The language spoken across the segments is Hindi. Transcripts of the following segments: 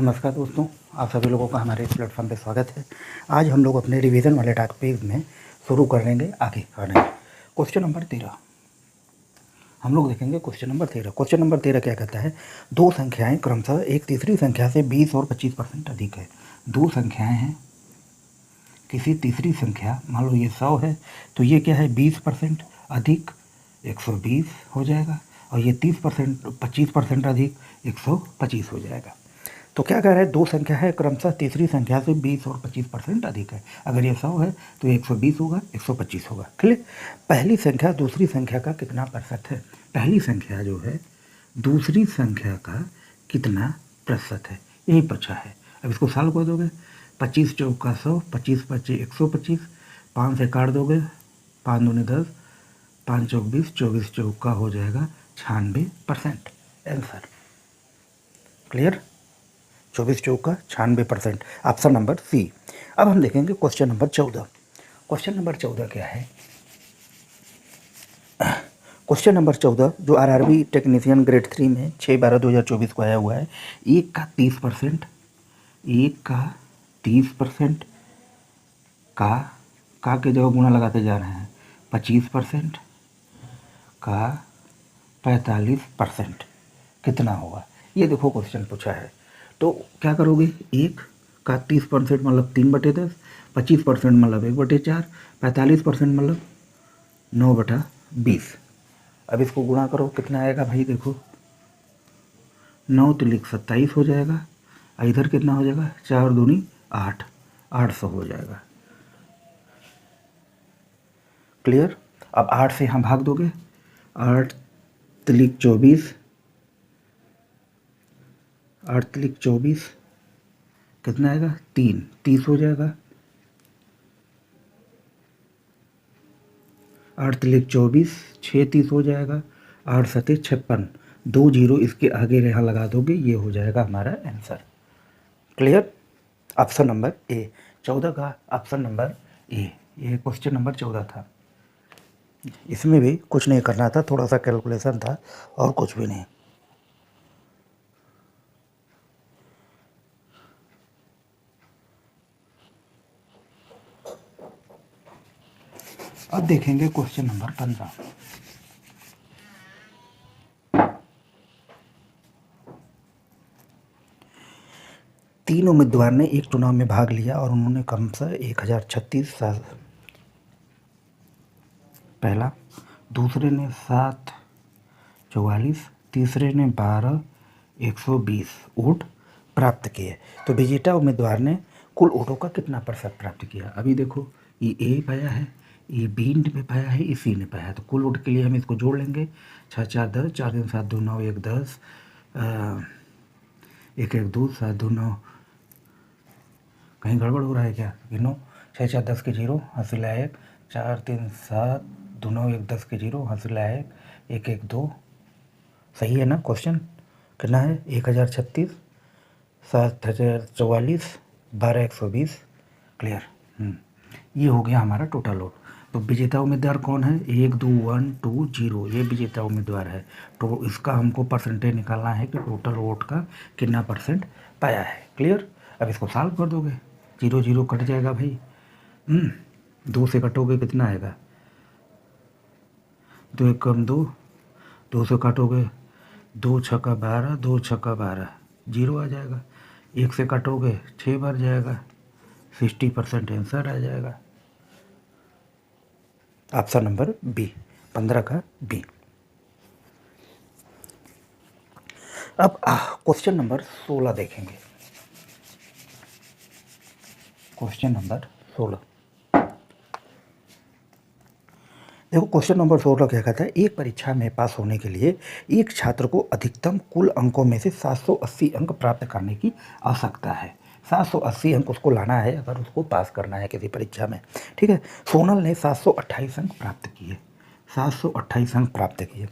नमस्कार दोस्तों, आप सभी लोगों का हमारे इस प्लेटफॉर्म पे स्वागत है। आज हम लोग अपने रिवीजन वाले टॉपिक में शुरू करेंगे आगे बढ़ेंगे। क्वेश्चन नंबर 13 हम लोग देखेंगे। क्वेश्चन नंबर 13 क्या कहता है? दो संख्याएं क्रमशः एक तीसरी संख्या से 20 और 25% अधिक है। दो संख्याएं हैं, किसी तीसरी संख्या, मान लो ये 100 है तो ये क्या है 20% अधिक 120 हो जाएगा, और ये 30% 25% अधिक 125 हो जाएगा। तो क्या कह रहा है? दो संख्या है क्रमशः तीसरी संख्या से 20 और 25% अधिक है। अगर ये 100 है तो 120 होगा, 125 होगा। क्लियर? पहली संख्या दूसरी संख्या का कितना प्रतिशत है? पहली संख्या जो है दूसरी संख्या का कितना प्रतिशत है, यही पूछा है। अब इसको सॉल्व कर दोगे। 25 चौका 100, 25 25 125, 5 से काट दोगे, 5 दूनी 10, 5 चौक 20, 24 चौका हो जाएगा 96% आंसर। क्लियर? 24 चौका 96%, ऑप्शन नंबर सी। अब हम देखेंगे क्वेश्चन नंबर 14। क्वेश्चन नंबर 14 क्या है? क्वेश्चन नंबर 14 जो आरआरबी टेक्नीशियन ग्रेड 3 में 6/12/2024 को आया हुआ है। एक का 30%, एक का 30% का के जगह गुणा लगाते जा रहे हैं, 25% का 45% कितना होगा? ये देखो क्वेश्चन पूछा है, तो क्या करोगे? एक का 30% मतलब 3/10, 25% मतलब 1/4, 45% मतलब 9/20। अब इसको गुणा करो, कितना आएगा भाई? देखो 9 तिलिक 27 हो जाएगा, और इधर कितना हो जाएगा? 4 दूनी 8, 800 हो जाएगा। क्लियर? अब 8 से यहाँ भाग दोगे, 8 तिलिक 24, 8 तिलिक 24 कितना आएगा? 3, 30 हो जाएगा। 8 तिलिक 24, 6 30 हो जाएगा। 8 सते 56, 2 जीरो इसके आगे यहाँ लगा दोगे, ये हो जाएगा हमारा answer. Clear? Option number A, 14 का ऑप्शन नंबर ए। ये क्वेश्चन नंबर 14 था। इसमें भी कुछ नहीं करना था, थोड़ा सा कैलकुलेशन था और कुछ भी नहीं। अब देखेंगे क्वेश्चन नंबर 15। तीन उम्मीदवार ने एक चुनाव में भाग लिया और उन्होंने क्रमशः 1036 पहला, दूसरे ने 744, तीसरे ने 121 वोट प्राप्त किए। तो विजेता उम्मीदवार ने कुल वोटों का कितना प्रतिशत प्राप्त किया? अभी देखो, ये ए पाया है, ये बी ने पाया है, ये सी ने पाया है। तो कुल वोट के लिए हम इसको जोड़ लेंगे। 6 4 10, 4 3 7 2 9 1 10, 1 1 2 7 2 9। कहीं गड़बड़ हो रहा है क्या? गिनो। 6 4 10 के 0, हासिल 1, 4 3 7 2 9 1 10 के 0, हासिल 1, 1 1 2। सही है ना? क्वेश्चन कितना है? 1036, 7044, 12120। क्लियर? ये हो गया हमारा टोटल वोट। तो विजेता उम्मीदवार कौन है? 1 2 1 2 0, ये विजेता उम्मीदवार है। तो इसका हमको परसेंटेज निकालना है कि टोटल वोट का कितना परसेंट पाया है। क्लियर? अब इसको सॉल्व कर दोगे, 0 0 कट जाएगा भाई। 2 से कटोगे कितना आएगा? 2 1 कम 2, 2 से काटोगे 2 छक्का 12, 2 छक्का 12, 0 आ जाएगा। 1 से काटोगे 6 बार जाएगा, 60% आंसर आ जाएगा। ऑप्शन नंबर बी, 15 का बी। अब क्वेश्चन नंबर 16 देखेंगे। क्वेश्चन नंबर 16 देखो, क्वेश्चन नंबर 16 क्या कहता है? एक परीक्षा में पास होने के लिए एक छात्र को अधिकतम कुल अंकों में से 780 अंक प्राप्त करने की आवश्यकता है। 780 अंक उसको लाना है अगर उसको पास करना है किसी परीक्षा में। ठीक है? सोनल ने 728 अंक प्राप्त किए, 728 अंक प्राप्त किए,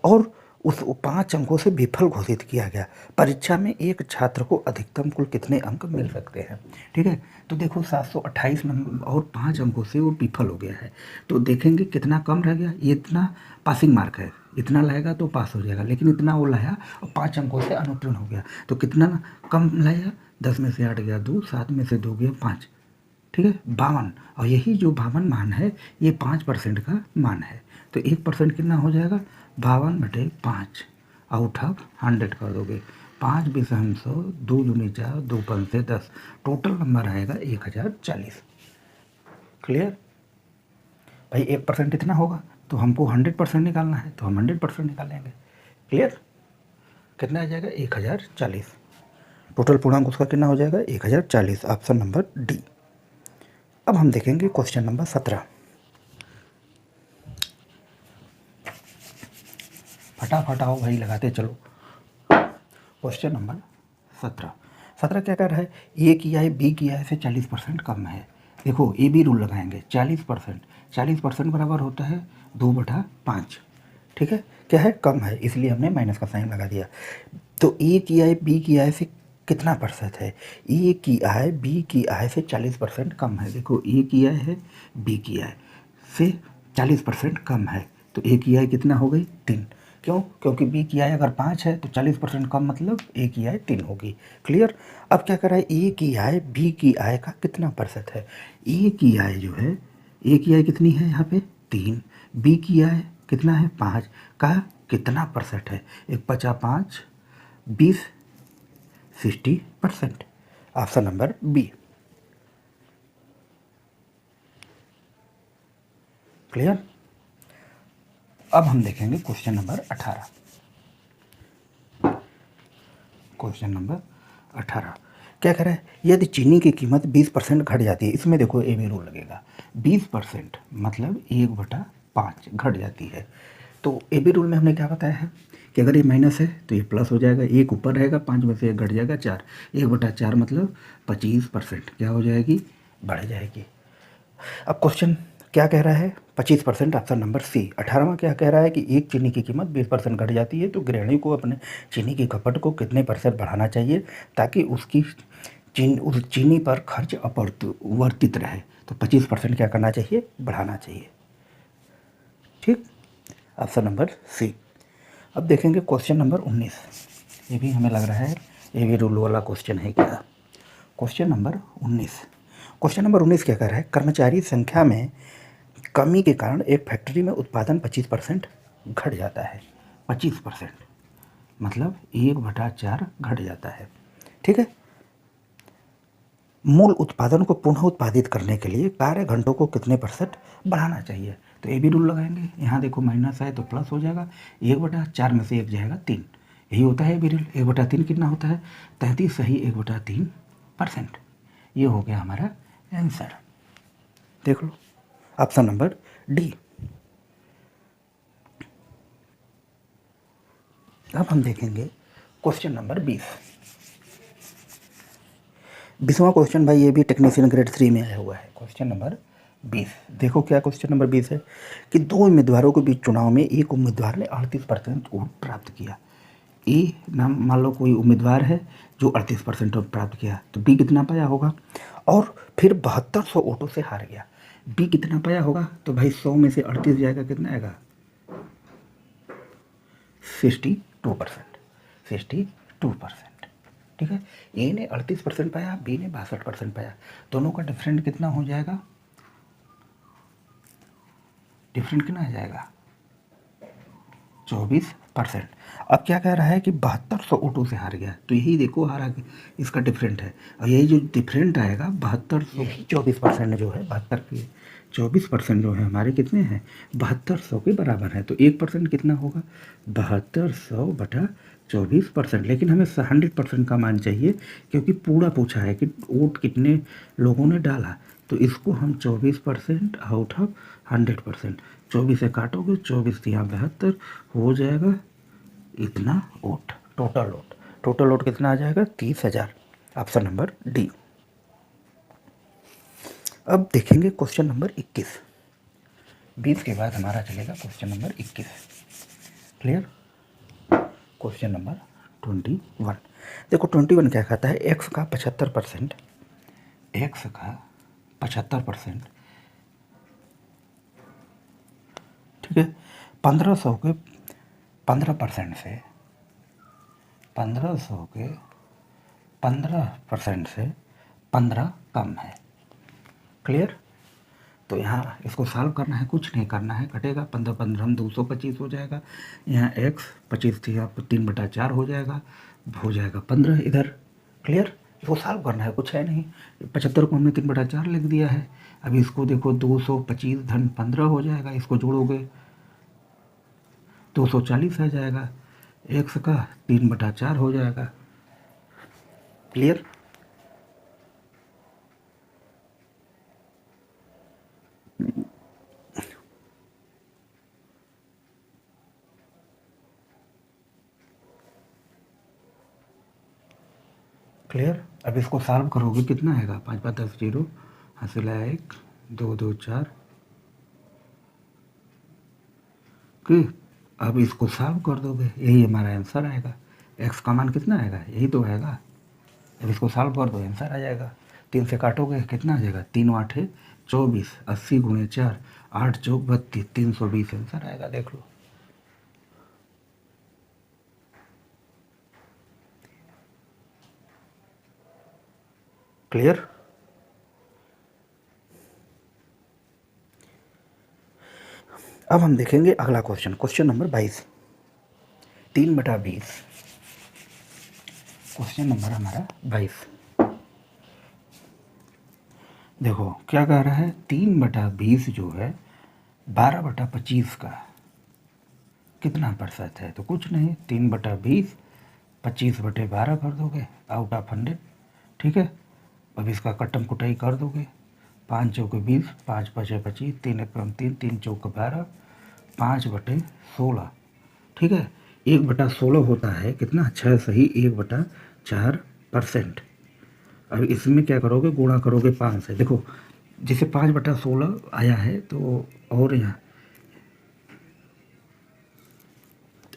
और उस 5 अंकों से विफल घोषित किया गया। परीक्षा में एक छात्र को अधिकतम कुल कितने अंक मिल सकते हैं? ठीक है, तो देखो 728 नंबर और 5 अंकों से वो विफल हो गया है, तो देखेंगे कितना कम रह गया। ये इतना पासिंग मार्क है, इतना लाएगा तो पास हो जाएगा, लेकिन इतना वो लाया और 5 अंकों से अनुत्तीर्ण हो गया, तो कितना कम लाया? 10 में से 8 गया 2, 7 में से 2 गया 5, ठीक है 52। और यही जो 52 मान है ये 5% का मान है, तो 1% कितना हो जाएगा? 52/5 आउट ऑफ 100 कर दोगे, 5 बिसहन 100, 2 दूनी 4, 2 पंचे 10, टोटल नंबर आएगा 1040। क्लियर भाई? 1% इतना होगा तो हमको 100% निकालना है, तो हम 100% निकालेंगे। क्लियर? कितना आ जाएगा? 1040। टोटल पूर्णांक उसका कितना हो जाएगा? 1040, ऑप्शन नंबर डी। अब हम देखेंगे क्वेश्चन नंबर 17। फटाफट आओ भाई, लगाते चलो। क्वेश्चन नंबर 17 क्या कर रहा है? ए की आय बी की आय से 40% कम है। देखो ए बी रूल लगाएंगे, 40% बराबर होता है 2/5। ठीक है, क्या है? कम है, इसलिए हमने माइनस का साइन लगा दिया। तो ए की आय बी की आय से कितना % है? ए की आय बी की आय से 40% कम है। देखो ए की आय है, बी की आय से 40% कम है, तो ए की आय कितना हो गई? 3। क्यों? क्योंकि बी की आय अगर 5 है तो 40% कम मतलब ए की आय 3 होगी। क्लियर? अब क्या कर रहा है? ए की आय बी की आय का कितना % है? ए की आय जो है, ए की आय कितनी है यहाँ पे? 3। बी की आय कितना है? 5 का कितना % है? 1/5 20, 60%। Option number B. क्लियर? अब हम देखेंगे क्वेश्चन नंबर 18। क्वेश्चन नंबर 18 क्या कह रहा है? यदि चीनी की कीमत 20% घट जाती है, इसमें देखो ए बी रूल लगेगा, 20% मतलब 1/5 घट जाती है, तो ए बी रूल में हमने क्या बताया है कि अगर ये माइनस है तो ये प्लस हो जाएगा, 1 ऊपर रहेगा, 5 में से 1 घट जाएगा 4, 1/4 मतलब 25% क्या हो जाएगी? बढ़ जाएगी। अब क्वेश्चन क्या कह रहा है? 25%, ऑप्शन नंबर सी। 18वां क्या कह रहा है कि एक चीनी की कीमत 20% घट जाती है, तो गृहिणी को अपने चीनी की खपत को कितने % बढ़ाना चाहिए ताकि उसकी उस चीनी पर खर्च अपरिवर्तित रहे? तो 25% क्या करना चाहिए? बढ़ाना चाहिए। ठीक, ऑप्शन नंबर सी। अब देखेंगे क्वेश्चन नंबर 19। ये भी हमें लग रहा है ये भी रूल वाला क्वेश्चन है क्या? Question number 19। क्वेश्चन नंबर 19 क्या कर रहा है? कर्मचारी संख्या में कमी के कारण एक फैक्ट्री में उत्पादन 25% घट जाता है। 25% मतलब 1/4 घट जाता है। ठीक है, मूल उत्पादन को पुनः उत्पादित करने के लिए कार्य घंटों को कितने % बढ़ाना चाहिए? तो ये भी रूल लगाएंगे। यहाँ देखो माइनस है तो प्लस हो जाएगा, 1/4 में से 1 जाएगा 3, यही होता है भी रूल। 1/3 कितना होता है? 33 सही 1/3%। ये हो गया हमारा आंसर। देख लो, ऑप्शन नंबर डी। अब हम देखेंगे क्वेश्चन नंबर 20। 20वां क्वेश्चन भाई ये भी टेक्नीशियन ग्रेड 3 में आया हुआ है। क्वेश्चन नंबर 20 देखो क्या क्वेश्चन नंबर 20 है कि 2 उम्मीदवारों के बीच चुनाव में एक उम्मीदवार ने 38% वोट प्राप्त किया। ए नाम मान लो कोई उम्मीदवार है जो 38% वोट प्राप्त किया, तो बी कितना पाया होगा? और फिर 7200 वोटों से हार गया। बी कितना पाया होगा? तो भाई 100 में से 38 जाएगा, कितना आएगा? 62%। 62%। ठीक है, ए ने 38% पाया, बी ने 62% पाया, दोनों का डिफरेंट कितना हो जाएगा? डिफरेंट कितना आ जाएगा? 24%। अब क्या कह रहा है कि 7200 वोटों से हार गया, तो यही देखो हारा इसका डिफरेंट है, और यही जो डिफरेंट आएगा 7200, 24% जो है 72 की 24% जो है हमारे कितने हैं? 7200 के बराबर है, तो 1% कितना होगा? 7200/24%। लेकिन हमें 100% का मान चाहिए, क्योंकि पूरा पूछा है कि वोट कितने लोगों ने डाला, तो इसको हम 24% आउट ऑफ 100%, 24 से काटोगे 24 या 72 हो जाएगा इतना वोट। टोटल वोट कितना आ जाएगा? 30,000। Option number D. अब देखेंगे क्वेश्चन नंबर 21। 20 के बाद हमारा चलेगा question number 21। Clear? Question number 21। देखो 21 क्या कहता है, एक्स का 75%, एक्स का 75%, ठीक है, 1500 के 15% से, 1500 के 15% से 15 कम है। क्लियर। तो यहाँ इसको सॉल्व करना है, कुछ नहीं करना है, कटेगा 15 15 हम 225 हो जाएगा। यहाँ x 25 थी, आपको 3/4 हो जाएगा 15 इधर। क्लियर। इसको सॉल्व करना है, कुछ है नहीं। 75 को हमने 3/4 लिख दिया है। अभी इसको देखो 225 धन 15 हो जाएगा, इसको जोड़ोगे 240 आ जाएगा, x का 3/4 हो जाएगा। क्लियर। क्लियर। अब इसको सॉल्व करोगे कितना आएगा, 5 5 10 0, हासिल आया 1 2 2 4 कि अब इसको सॉल्व कर दोगे, यही हमारा आंसर आएगा। x का मान कितना आएगा, यही तो आएगा। अब इसको सॉल्व कर दो, आंसर आ जाएगा। 3 से काटोगे कितना आ जाएगा, 3 8 24, 80 × 4, 8 चौक 32, 320 आंसर आएगा। देख लो। क्लियर। अब हम देखेंगे अगला question, question number 22, 3/20। Question number हमारा 22। देखो क्या कह रहा है, 3/20 जो है 12/25 का कितना प्रतिशत है, तो कुछ नहीं, 3/20 25/12 कर दोगे, आउट ऑफ 100। ठीक है। अब इसका कट्टम कुटाई कर दोगे, 5 चौक 20, 5 5 25, 3 1 3, 3 चौक 12, 5/16। ठीक है। 1/16 होता है कितना, 6 सही 1/4%। अब इसमें क्या करोगे, गुणा करोगे 5 से। देखो जैसे 5/16 आया है तो, और यहाँ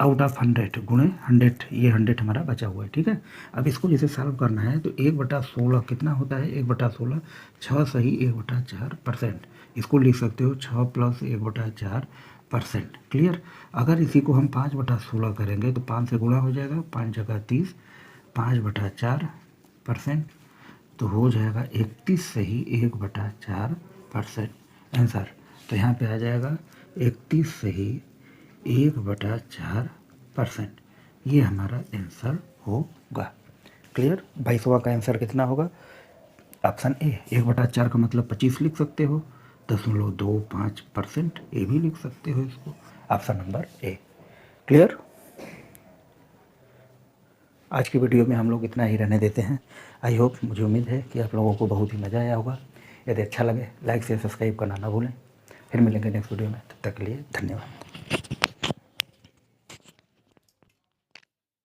आउट ऑफ 100 गुणे 100, ये 100 हमारा बचा हुआ है। ठीक है। अब इसको जैसे सॉल्व करना है तो 1/16 कितना होता है, 1/16 6 सही 1/4%। इसको लिख सकते हो 6 + 1/4%। क्लियर। अगर इसी को हम 5/16 करेंगे तो 5 से गुणा हो जाएगा, 5 जगह 30, 5/4%, तो हो जाएगा 31 सही 1/4% आंसर। तो यहाँ पे आ जाएगा 31 सही 1/4%। ये हमारा आंसर होगा। क्लियर। 22वां का आंसर कितना होगा, ऑप्शन ए। 1/4 का मतलब 25 लिख सकते हो, 0.25%, ये भी लिख सकते हो इसको, ऑप्शन नंबर ए। क्लियर। आज की वीडियो में हम लोग इतना ही रहने देते हैं। आई होप, मुझे उम्मीद है कि आप लोगों को बहुत ही मज़ा आया होगा। यदि अच्छा लगे लाइक शेयर सब्सक्राइब करना ना भूलें। फिर मिलेंगे नेक्स्ट वीडियो में, तब तक के लिए धन्यवाद।